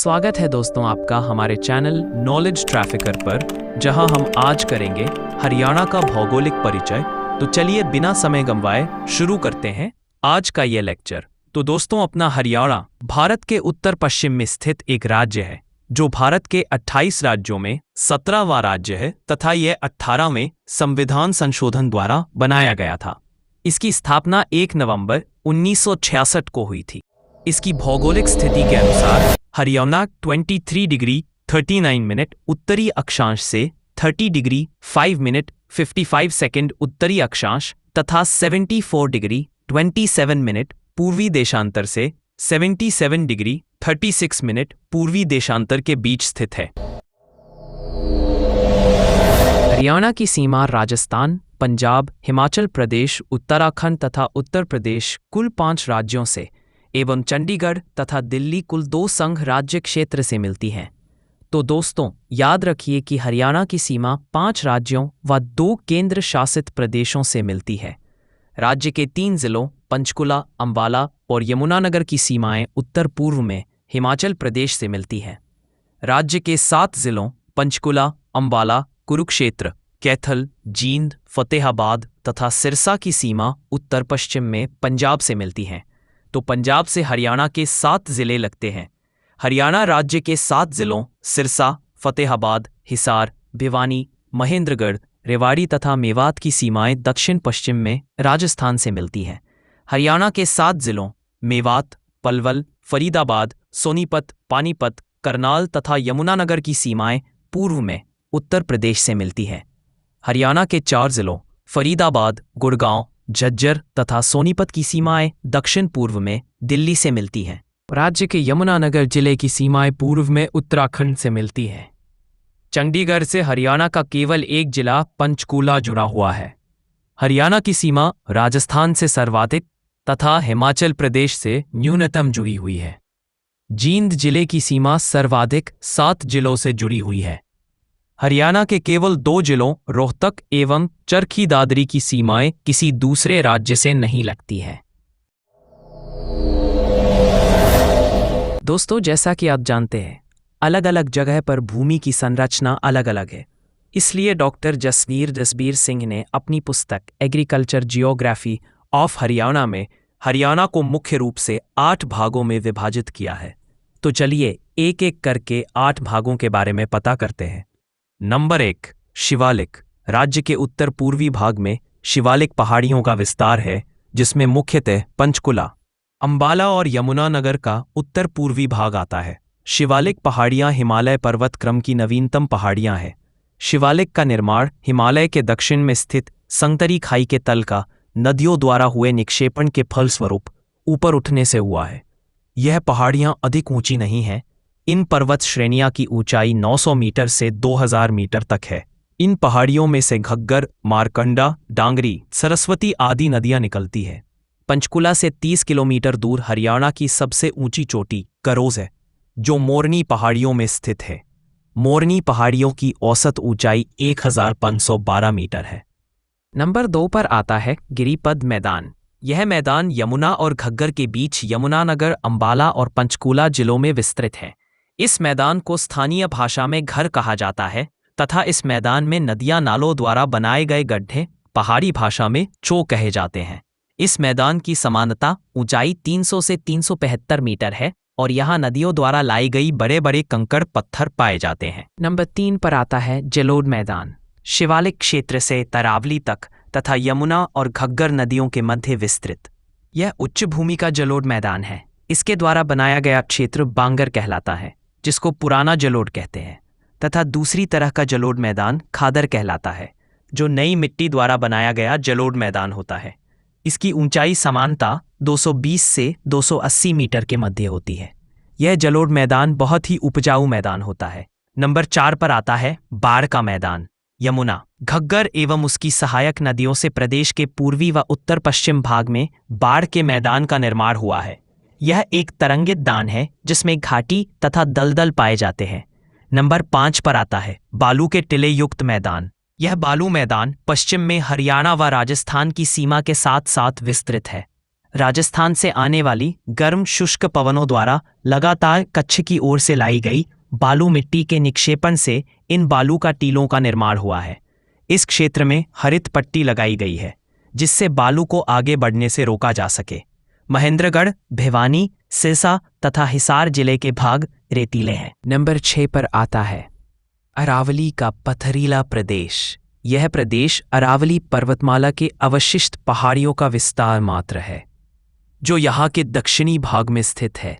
स्वागत है दोस्तों आपका हमारे चैनल नॉलेज ट्रैफिकर पर, जहां हम आज करेंगे हरियाणा का भौगोलिक परिचय। तो चलिए बिना समय गंवाए शुरू करते हैं आज का ये लेक्चर। तो दोस्तों, अपना हरियाणा भारत के उत्तर पश्चिम में स्थित एक राज्य है जो भारत के 28 राज्यों में 17वां राज्य है तथा यह 18वें संविधान संशोधन द्वारा बनाया गया था। इसकी स्थापना 1 नवंबर 1966 को हुई थी। इसकी भौगोलिक स्थिति के अनुसार हरियाणा 23 डिग्री 39 मिनट उत्तरी अक्षांश से 30 डिग्री 5 मिनट 55 सेकंड उत्तरी अक्षांश तथा 74 डिग्री 27 मिनट पूर्वी देशांतर से 77 डिग्री 36 मिनट पूर्वी देशांतर के बीच स्थित है। हरियाणा की सीमा राजस्थान, पंजाब, हिमाचल प्रदेश, उत्तराखंड तथा उत्तर प्रदेश कुल 5 राज्यों से एवं चंडीगढ़ तथा दिल्ली कुल 2 संघ राज्य क्षेत्र से मिलती हैं। तो दोस्तों, याद रखिए कि हरियाणा की सीमा 5 राज्यों व 2 केंद्र शासित प्रदेशों से मिलती है। राज्य के 3 जिलों पंचकुला, अंबाला और यमुनानगर की सीमाएं उत्तर पूर्व में हिमाचल प्रदेश से मिलती हैं। राज्य के 7 जिलों पंचकुला, अंबाला, कुरुक्षेत्र, कैथल, जींद, फतेहाबाद तथा सिरसा की सीमा उत्तर पश्चिम में पंजाब से मिलती हैं। तो पंजाब से हरियाणा के 7 जिले लगते हैं। हरियाणा राज्य के 7 जिलों सिरसा, फतेहाबाद, हिसार, भिवानी, महेंद्रगढ़, रेवाड़ी तथा मेवात की सीमाएं दक्षिण पश्चिम में राजस्थान से मिलती हैं। हरियाणा के 7 जिलों मेवात, पलवल, फरीदाबाद, सोनीपत, पानीपत, करनाल तथा यमुनानगर की सीमाएं पूर्व में उत्तर प्रदेश से मिलती हैं। हरियाणा के 4 जिलों फरीदाबाद, गुड़गांव, झज्जर तथा सोनीपत की सीमाएं दक्षिण पूर्व में दिल्ली से मिलती हैं। राज्य के यमुनानगर जिले की सीमाएं पूर्व में उत्तराखंड से मिलती हैं। चंडीगढ़ से हरियाणा का केवल एक जिला पंचकूला जुड़ा हुआ है। हरियाणा की सीमा राजस्थान से सर्वाधिक तथा हिमाचल प्रदेश से न्यूनतम जुड़ी हुई है। जींद जिले की सीमा सर्वाधिक 7 जिलों से जुड़ी हुई है। हरियाणा के केवल 2 जिलों रोहतक एवं चरखी दादरी की सीमाएं किसी दूसरे राज्य से नहीं लगती हैं। दोस्तों, जैसा कि आप जानते हैं, अलग अलग जगह पर भूमि की संरचना अलग अलग है। इसलिए डॉक्टर जसबीर सिंह ने अपनी पुस्तक एग्रीकल्चर जियोग्राफी ऑफ हरियाणा में हरियाणा को मुख्य रूप से 8 भागों में विभाजित किया है। तो चलिए एक एक करके 8 भागों के बारे में पता करते हैं। नंबर 1, शिवालिक। राज्य के उत्तर पूर्वी भाग में शिवालिक पहाड़ियों का विस्तार है, जिसमें मुख्यतः पंचकुला, अंबाला और यमुनानगर का उत्तर पूर्वी भाग आता है। शिवालिक पहाड़ियां हिमालय पर्वत क्रम की नवीनतम पहाड़ियां हैं। शिवालिक का निर्माण हिमालय के दक्षिण में स्थित संगतरी खाई के तल का नदियों द्वारा हुए निक्षेपण के फलस्वरूप ऊपर उठने से हुआ है। यह पहाड़ियां अधिक ऊंची नहीं हैं। इन पर्वत श्रेणियां की ऊंचाई 900 मीटर से 2000 मीटर तक है। इन पहाड़ियों में से घग्गर, मारकंडा, डांगरी, सरस्वती आदि नदियां निकलती है। पंचकुला से 30 किलोमीटर दूर हरियाणा की सबसे ऊंची चोटी करोज है, जो मोरनी पहाड़ियों में स्थित है। मोरनी पहाड़ियों की औसत ऊंचाई 1512 मीटर है। नंबर 2 पर आता है गिरिपद मैदान। यह मैदान यमुना और घग्गर के बीच यमुनानगर, अंबाला और पंचकुला जिलों में विस्तृत है। इस मैदान को स्थानीय भाषा में घर कहा जाता है तथा इस मैदान में नदियां नालों द्वारा बनाए गए गड्ढे पहाड़ी भाषा में चो कहे जाते हैं। इस मैदान की समानता ऊंचाई 300 से 375 मीटर है और यहाँ नदियों द्वारा लाई गई बड़े बड़े कंकड़ पत्थर पाए जाते हैं। नंबर 3 पर आता है जलोढ़ मैदान। शिवालिक क्षेत्र से तरावली तक तथा यमुना और घग्गर नदियों के मध्य विस्तृत यह उच्च भूमि का जलोढ़ मैदान है। इसके द्वारा बनाया गया क्षेत्र बांगर कहलाता है, जिसको पुराना जलोढ़ कहते हैं, तथा दूसरी तरह का जलोढ़ मैदान खादर कहलाता है, जो नई मिट्टी द्वारा बनाया गया जलोढ़ मैदान होता है। इसकी ऊंचाई समानता 220 से 280 मीटर के मध्य होती है। यह जलोढ़ मैदान बहुत ही उपजाऊ मैदान होता है। नंबर 4 पर आता है बाढ़ का मैदान। यमुना, घग्गर एवं उसकी सहायक नदियों से प्रदेश के पूर्वी व उत्तर पश्चिम भाग में बाढ़ के मैदान का निर्माण हुआ है। यह एक तरंगित दान है जिसमें घाटी तथा दलदल पाए जाते हैं। नंबर 5 पर आता है बालू के टिले युक्त मैदान। यह बालू मैदान पश्चिम में हरियाणा व राजस्थान की सीमा के साथ साथ विस्तृत है। राजस्थान से आने वाली गर्म शुष्क पवनों द्वारा लगातार कच्छ की ओर से लाई गई बालू मिट्टी के निक्षेपण से इन बालू का टीलों का निर्माण हुआ है। इस क्षेत्र में हरित पट्टी लगाई गई है जिससे बालू को आगे बढ़ने से रोका जा सके। महेंद्रगढ़, भिवानी, सिरसा तथा हिसार जिले के भाग रेतीले हैं। नंबर 6 पर आता है अरावली का पथरीला प्रदेश। यह प्रदेश अरावली पर्वतमाला के अवशिष्ट पहाड़ियों का विस्तार मात्र है जो यहाँ के दक्षिणी भाग में स्थित है।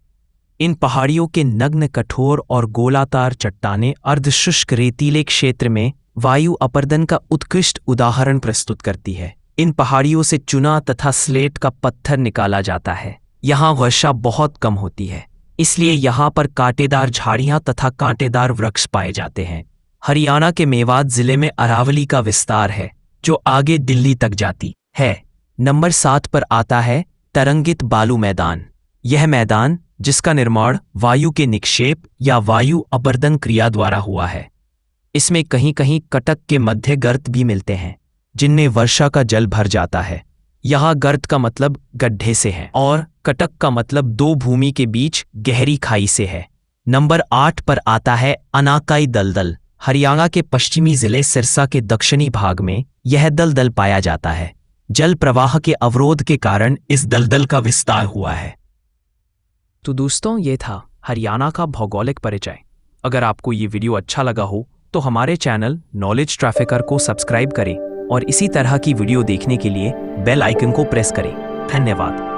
इन पहाड़ियों के नग्न, कठोर और गोलाकार चट्टानें अर्धशुष्क रेतीले क्षेत्र में वायु अपर्दन का उत्कृष्ट उदाहरण प्रस्तुत करती है। इन पहाड़ियों से चूना तथा स्लेट का पत्थर निकाला जाता है। यहाँ वर्षा बहुत कम होती है, इसलिए यहाँ पर कांटेदार झाड़ियाँ तथा कांटेदार वृक्ष पाए जाते हैं। हरियाणा के मेवात जिले में अरावली का विस्तार है जो आगे दिल्ली तक जाती है। नंबर 7 पर आता है तरंगित बालू मैदान। यह मैदान, जिसका निर्माण वायु के निक्षेप या वायु अपर्दन क्रिया द्वारा हुआ है, इसमें कहीं कहीं कटक के मध्य गर्त भी मिलते हैं जिनमें वर्षा का जल भर जाता है। यहाँ गर्त का मतलब गड्ढे से है और कटक का मतलब दो भूमि के बीच गहरी खाई से है। नंबर 8 पर आता है अनाकाई दलदल। हरियाणा के पश्चिमी जिले सिरसा के दक्षिणी भाग में यह दलदल पाया जाता है। जल प्रवाह के अवरोध के कारण इस दलदल का विस्तार हुआ है। तो दोस्तों, ये था हरियाणा का भौगोलिक परिचय। अगर आपको ये वीडियो अच्छा लगा हो तो हमारे चैनल नॉलेज ट्रैफिकर को सब्सक्राइब करें और इसी तरह की वीडियो देखने के लिए बेल आइकन को प्रेस करें। धन्यवाद।